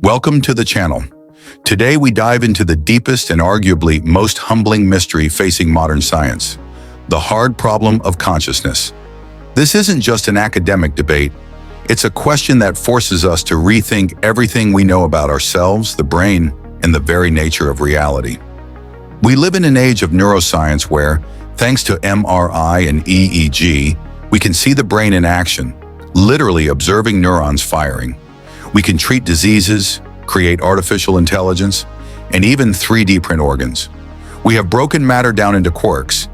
Welcome to the channel. Today we dive into the deepest and arguably most humbling mystery facing modern science, the hard problem of consciousness. This isn't just an academic debate, it's a question that forces us to rethink everything we know about ourselves, the brain, and the very nature of reality. We live in an age of neuroscience where, thanks to MRI and EEG, we can see the brain in action, literally observing neurons firing. We can treat diseases, create artificial intelligence, and even 3D print organs. We have broken matter down into quarks.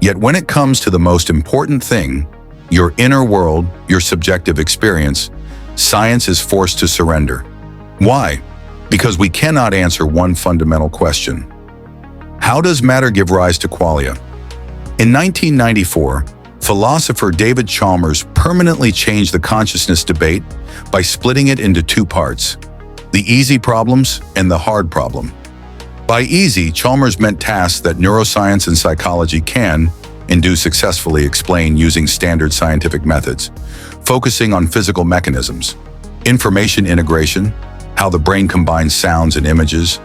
Yet when it comes to the most important thing, your inner world, your subjective experience, science is forced to surrender. Why? Because we cannot answer one fundamental question. How does matter give rise to qualia? In 1994, philosopher David Chalmers permanently changed the consciousness debate by splitting it into two parts, the easy problems and the hard problem. By easy, Chalmers meant tasks that neuroscience and psychology can and do successfully explain using standard scientific methods, focusing on physical mechanisms, information integration, how the brain combines sounds and images,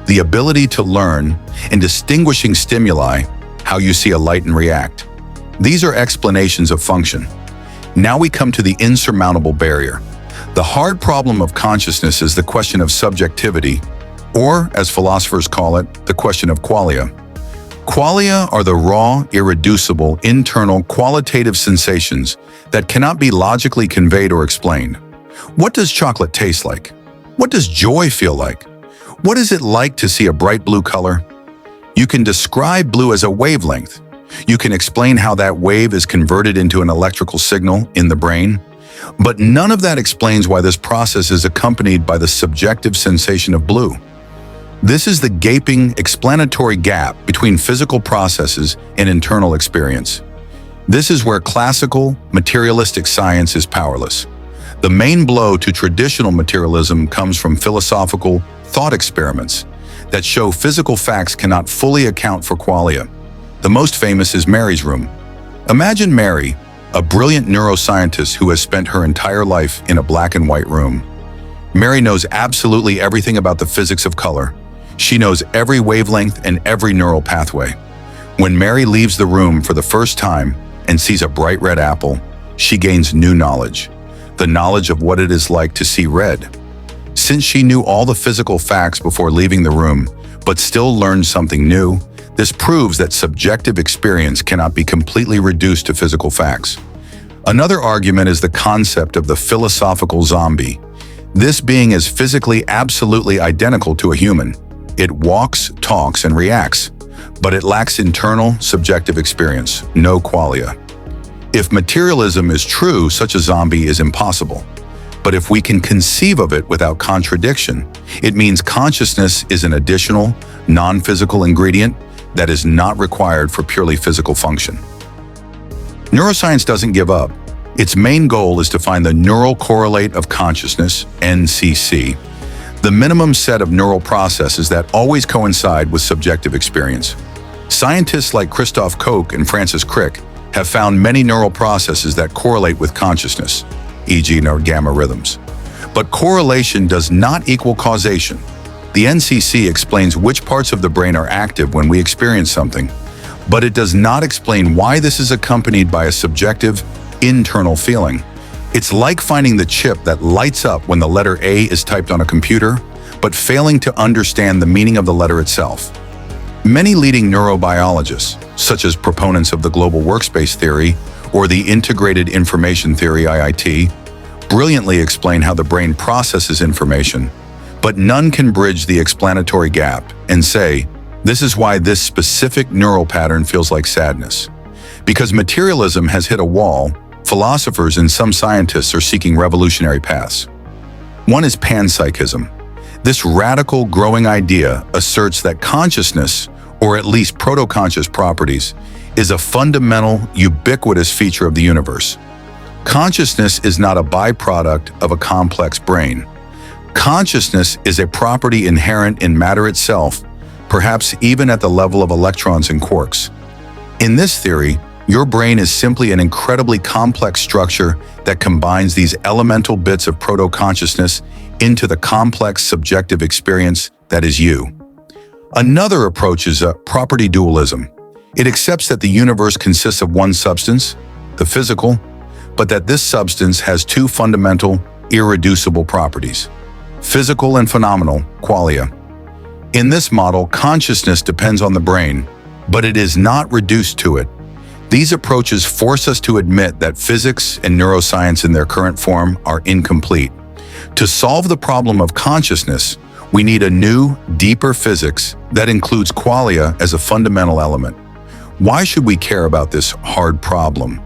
the ability to learn, and distinguishing stimuli, how you see a light and react. These are explanations of function. Now we come to the insurmountable barrier. The hard problem of consciousness is the question of subjectivity, or, as philosophers call it, the question of qualia. Qualia are the raw, irreducible, internal, qualitative sensations that cannot be logically conveyed or explained. What does chocolate taste like? What does joy feel like? What is it like to see a bright blue color? You can describe blue as a wavelength. You can explain how that wave is converted into an electrical signal in the brain, but none of that explains why this process is accompanied by the subjective sensation of blue. This is the gaping, explanatory gap between physical processes and internal experience. This is where classical, materialistic science is powerless. The main blow to traditional materialism comes from philosophical thought experiments that show physical facts cannot fully account for qualia. The most famous is Mary's room. Imagine Mary, a brilliant neuroscientist who has spent her entire life in a black and white room. Mary knows absolutely everything about the physics of color. She knows every wavelength and every neural pathway. When Mary leaves the room for the first time and sees a bright red apple, she gains new knowledge, the knowledge of what it is like to see red. Since she knew all the physical facts before leaving the room, but still learned something new, this proves that subjective experience cannot be completely reduced to physical facts. Another argument is the concept of the philosophical zombie. This being is physically absolutely identical to a human. It walks, talks, and reacts, but it lacks internal, subjective experience, no qualia. If materialism is true, such a zombie is impossible. But if we can conceive of it without contradiction, it means consciousness is an additional, non-physical ingredient that is not required for purely physical function. Neuroscience doesn't give up. Its main goal is to find the neural correlate of consciousness, NCC, the minimum set of neural processes that always coincide with subjective experience. Scientists like Christoph Koch and Francis Crick have found many neural processes that correlate with consciousness, e.g. gamma rhythms. But correlation does not equal causation. The NCC explains which parts of the brain are active when we experience something, but it does not explain why this is accompanied by a subjective, internal feeling. It's like finding the chip that lights up when the letter A is typed on a computer, but failing to understand the meaning of the letter itself. Many leading neurobiologists, such as proponents of the global workspace theory or the integrated information theory IIT, brilliantly explain how the brain processes information, but none can bridge the explanatory gap and say, this is why this specific neural pattern feels like sadness. Because materialism has hit a wall, philosophers and some scientists are seeking revolutionary paths. One is panpsychism. This radical, growing idea asserts that consciousness, or at least proto-conscious properties, is a fundamental, ubiquitous feature of the universe. Consciousness is not a byproduct of a complex brain. Consciousness is a property inherent in matter itself, perhaps even at the level of electrons and quarks. In this theory, Your brain is simply an incredibly complex structure that combines these elemental bits of proto-consciousness into the complex subjective experience that is you. Another approach is a property dualism. It accepts that the universe consists of one substance, the physical, but that this substance has two fundamental, irreducible properties: physical and phenomenal, qualia. In this model, consciousness depends on the brain, but it is not reduced to it. These approaches force us to admit that physics and neuroscience in their current form are incomplete. To solve the problem of consciousness, we need a new, deeper physics that includes qualia as a fundamental element. Why should we care about this hard problem?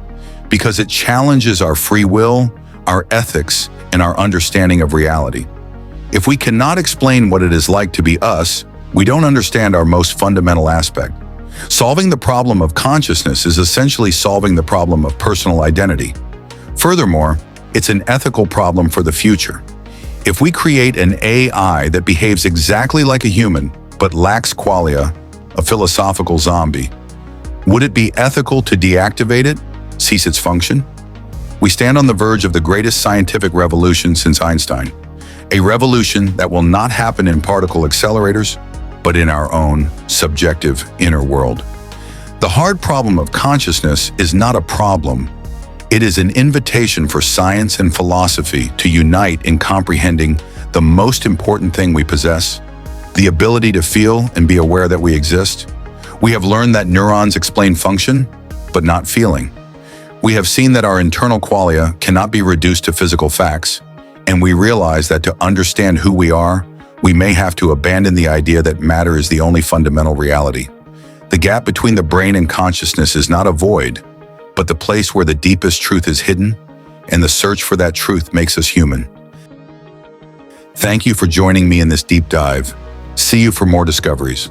Because it challenges our free will, our ethics, and our understanding of reality. If we cannot explain what it is like to be us, we don't understand our most fundamental aspect. Solving the problem of consciousness is essentially solving the problem of personal identity. Furthermore, it's an ethical problem for the future. If we create an AI that behaves exactly like a human, but lacks qualia, a philosophical zombie, would it be ethical to deactivate it, cease its function? We stand on the verge of the greatest scientific revolution since Einstein, a revolution that will not happen in particle accelerators, but in our own subjective inner world. The hard problem of consciousness is not a problem. It is an invitation for science and philosophy to unite in comprehending the most important thing we possess, the ability to feel and be aware that we exist. We have learned that neurons explain function, but not feeling. We have seen that our internal qualia cannot be reduced to physical facts, and we realize that to understand who we are, we may have to abandon the idea that matter is the only fundamental reality. The gap between the brain and consciousness is not a void, but the place where the deepest truth is hidden, and the search for that truth makes us human. Thank you for joining me in this deep dive. See you for more discoveries.